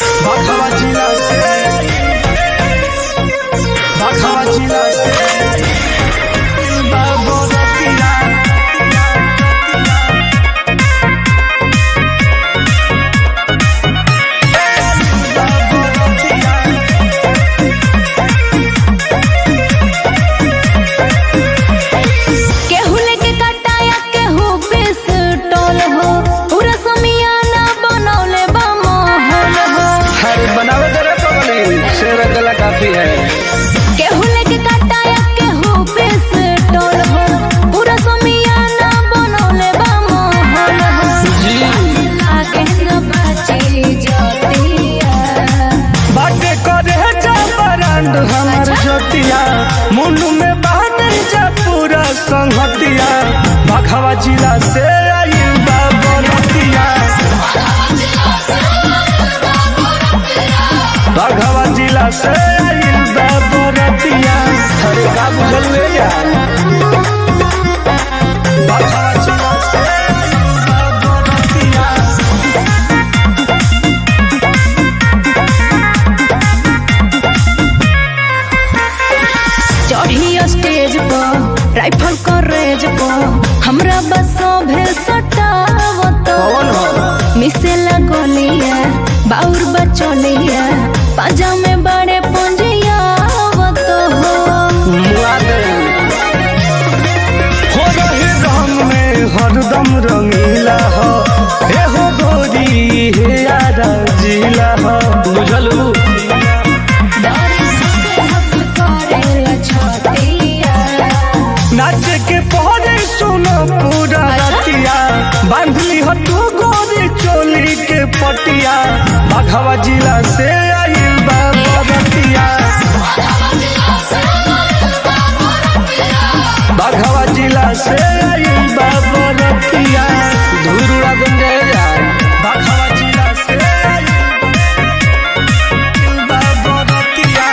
बघवा जिला से बाबू रतिया काफी है केहू लेके काटाया केहू पिस्टल हो पूरा समियाना बनौले बा मोहल हो जी आगे न बची जोतिया बाटे करे जा बरांड हमर जोतिया मुंड में बाटे जा पूरा संगतिया बघवा जिला से आइल बा बरतिया बघवा जिला से आइल बा बरतिया अरे का बुझल ले यार बघवा जिला से आइल बा बरतिया चढ़ी स्टेज पर राइफल करेज पर हमरा बसों भे सटावत कौन हो मिसे लगोलिया बाउर बचोलिया पाजा में बड़े पुंजिया आवत हो मुआ दे हो रही रंग में हरदम रंगीला हो हे हो गोरी हे यारा जिला हो बुझलू नाच के पहरे सुनो पूरा रतिया बांधली हो तू गोरी चोली के पटिया बघवा जिला से आइल बा बरतिया बघवा जिला से आइल बा बरतिया धुरुआ गंजेया बघवा जिला से आइल बा बरतिया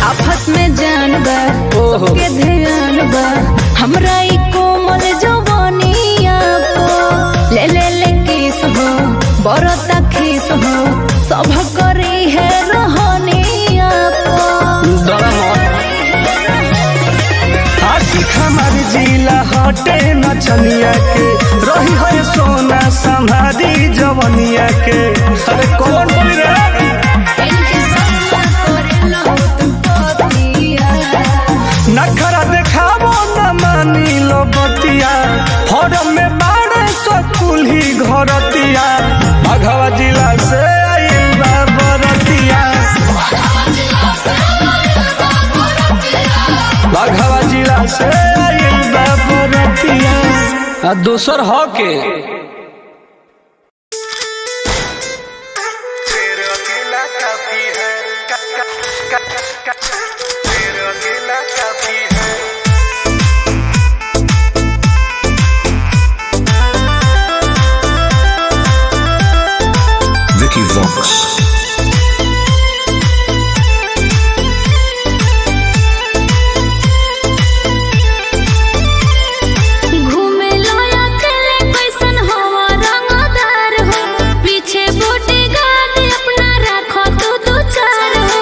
आफत में जान बा सबके ध्यान बा हमरा ई कोमल जवानिया को ले ले ले किस हो बरता खीस हो सब करी है रहनिया को हमार जिला हटे नचनिया के रही है सोना संभारी जवनिया के अरे कौन बोली रे नखरा देखाबो न मानी लो बतिया फॉर्म में बाड़े सकुल ही घरतिया बघवा जिला से आइल बा बरतिया बघवा जिला से आइल बा बरतिया आ दोसर ह के Vicky Vox. घूमे लोया खेले कैसन हवा रंगदार हो पीछे बूटी गार्ड अपना रखो तू दो चार हो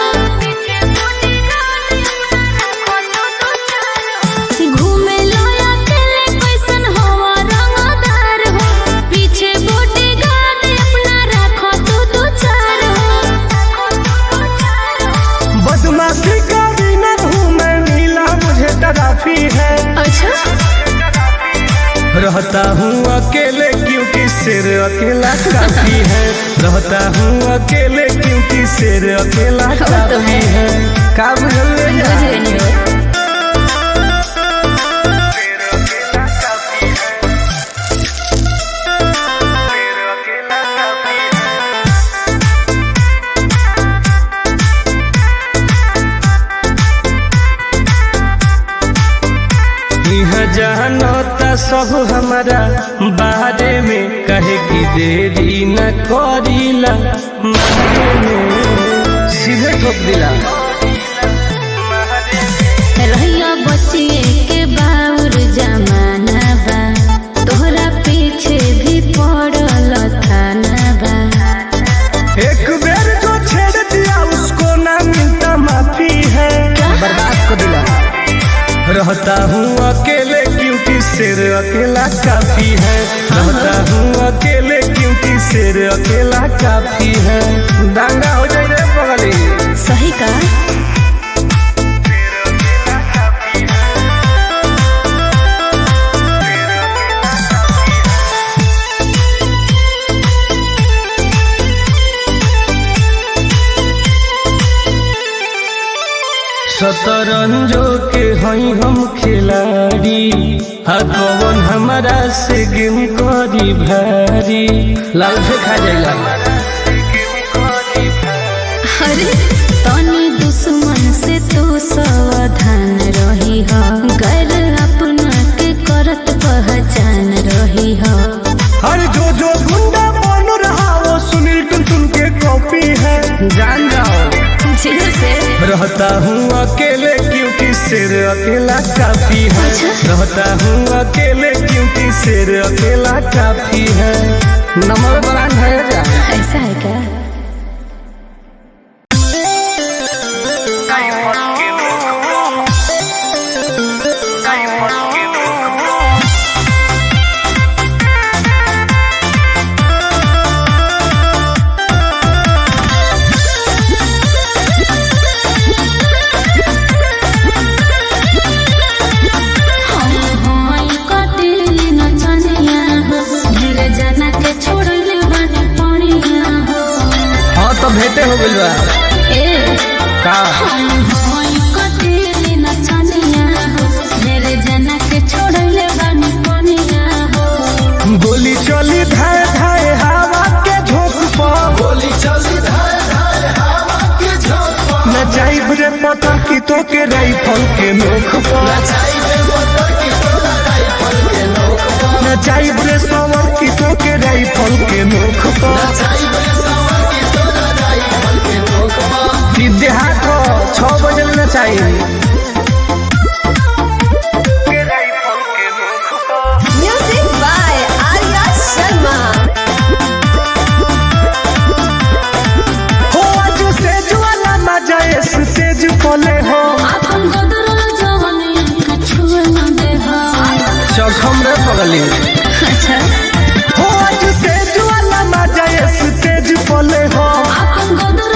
घूमे लोया खेले कैसन हवा रंगदार हो पीछे बूटी गार्ड अपना रखो तू दो चार हो बदमाशी का बिना हूँ मैं नीला मुझे तराफी है अच्छा रहता हूँ अकेले क्योंकि सिर अकेला काफी है रहता हूँ अकेले क्योंकि सिर अकेला काफी है का बुझल ले जा? जानता सब हमारा बारे में कहे की देरी न करीला सीधे ठोक दिला रहिया बचिए के बाउर जमा रहता हूँ अकेले क्योंकि शेर अकेला काफी है। रहता हूँ अकेले क्योंकि शेर अकेला काफी है। दांगा हो जाए रे बगली। सही का शतरंजो के हई हम खिलाड़ी, कौन हमारा से गेम करी भारी। लाल से खा जाएगा। अरे तनी दुश्मन से तू सावधान रही हो, गैर अपना के करत पहचान रही हो। अरे जो गुंडा बन रहा वो सुनील टुनटुन के कॉपी है, जान जाओ। रहता हूँ अकेले क्योंकि शेर अकेला काफी है। रहता हूँ अकेले क्योंकि शेर अकेला काफी है। नंबर ब्रांड है जा। ऐसा है क्या? भेटे हो गइल बा का गोली चली धाए धाए हवा के झोंक पर। गोली चली धाए धाए हवा के झोंक पर। न जाइब रे पता की तो के राइफल के नोक पर। न जाइब रे सवर की तो के राइफल के नोक पर। देहात 6 बजे न चाहिए। Music by Arya Sharma. हो आज सेज वाला मजा स्टेज पले हो। अपन गदर जवानी के छुए न दे हो। चखम रे पगली। अच्छा हो आज सेज वाला मजा स्टेज पले हो। अपन गदर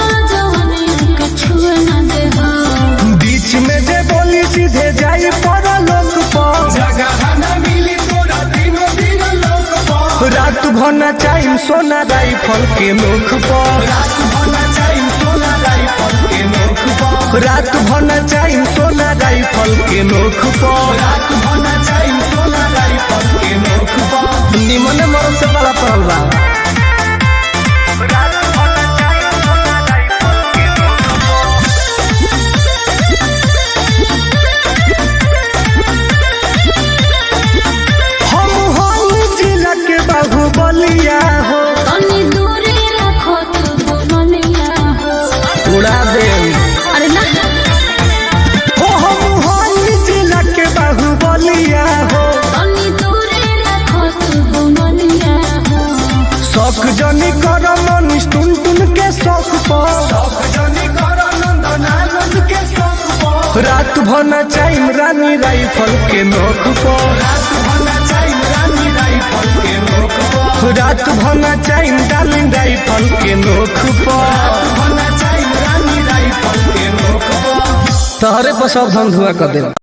बीच में जे बोली सीधे जाई पर लोक पर। जगह न मिली तोरा दिनो दिन लोक पर। रात भना चाहिए सोना राइफल के नोक पर। रात भना चाहिए सोना राइफल के नोक पर। रात भना चाहिए सोना राइफल के नोक पर। रात भना चाहिए सोना राइफल के नोक पर। निमन मरद से बड़ा पड़ल बा। बाहुबलिया हो तनी दूरी रखो तू दुनिया हो। उड़ा दे। अरे ना हो हम जिला के बाहुबलिया हो। तनी दूरी रखो तू दुनिया हो। शौक जनी कर मनीष टुनटुन के शौक पर। शौक जनी कर नंदनानंद के शौक पर। रात भना चाहिए रानी राइफल के नोक पर। रात भना चाहिए रानी राइफल के नोक पर। रात भना चाहिए डार्लिंग राइफल के नोक पर। रात भना चाहिए रानी राइफल के नोक पर। तहरे पर सब धन धुआ कर दे।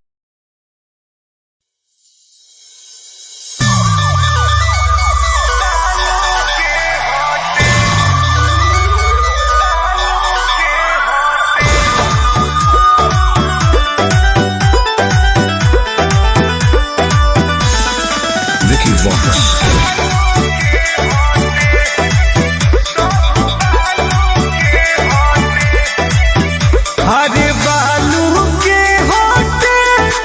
हरे बालू के होटे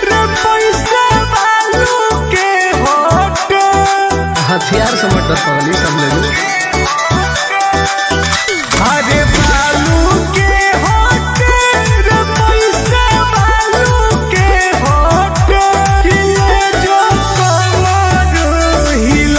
रे पैसा बालू के होटे। हथियार से मटर पगली सब ले लो। हरे बालू के होटे रे पैसा बालू के होटे। हिले जो कमर हिल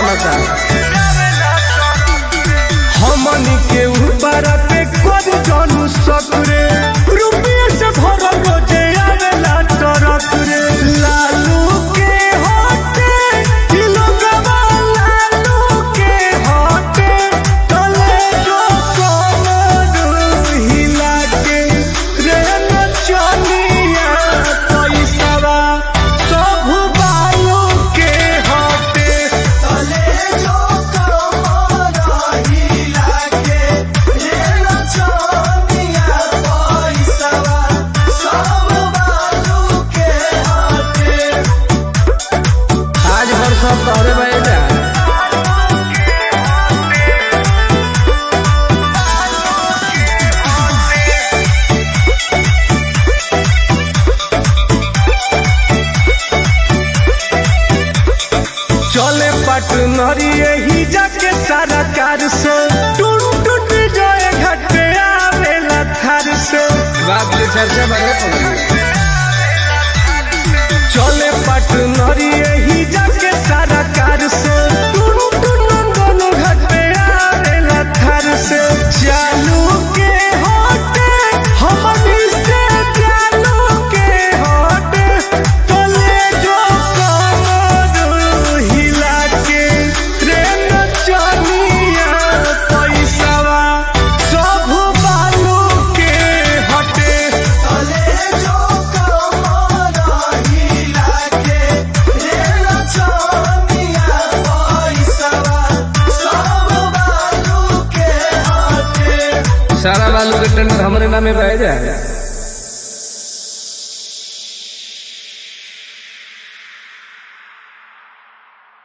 बनता। हमनी के ऊपर पे कर जानू सकरे रुपये से भरल रोजे आवेला टरक रे लालू के होते किलोगवा लालू के होते तले जो कमर हिला के रे नचनिया पैसावा सब बालू के होते तले जो कमर हिला के रे नचनिया पैसावा सब बालू के होते। आज भर सब तोहरे भइल बा। चले पटनरी ही जाके सारा कार से टूट टूट जाए घटे आवेला थार से बाप के चर्चा बड़े पड़ी। चले पटनरी ही जाके सारा कार से टूट टूट दोनों घटे आवेला थार से चालू के होते हमनी से चालू के होते तले जो कमर हिला के ट्रेन चनिया पैसावा सब बालू के हटे तले जो कमर हिला के ट्रेन चनिया पैसावा सब बालू के हटे। सारा बालू के टेंडर हमरे नामे बह जाए।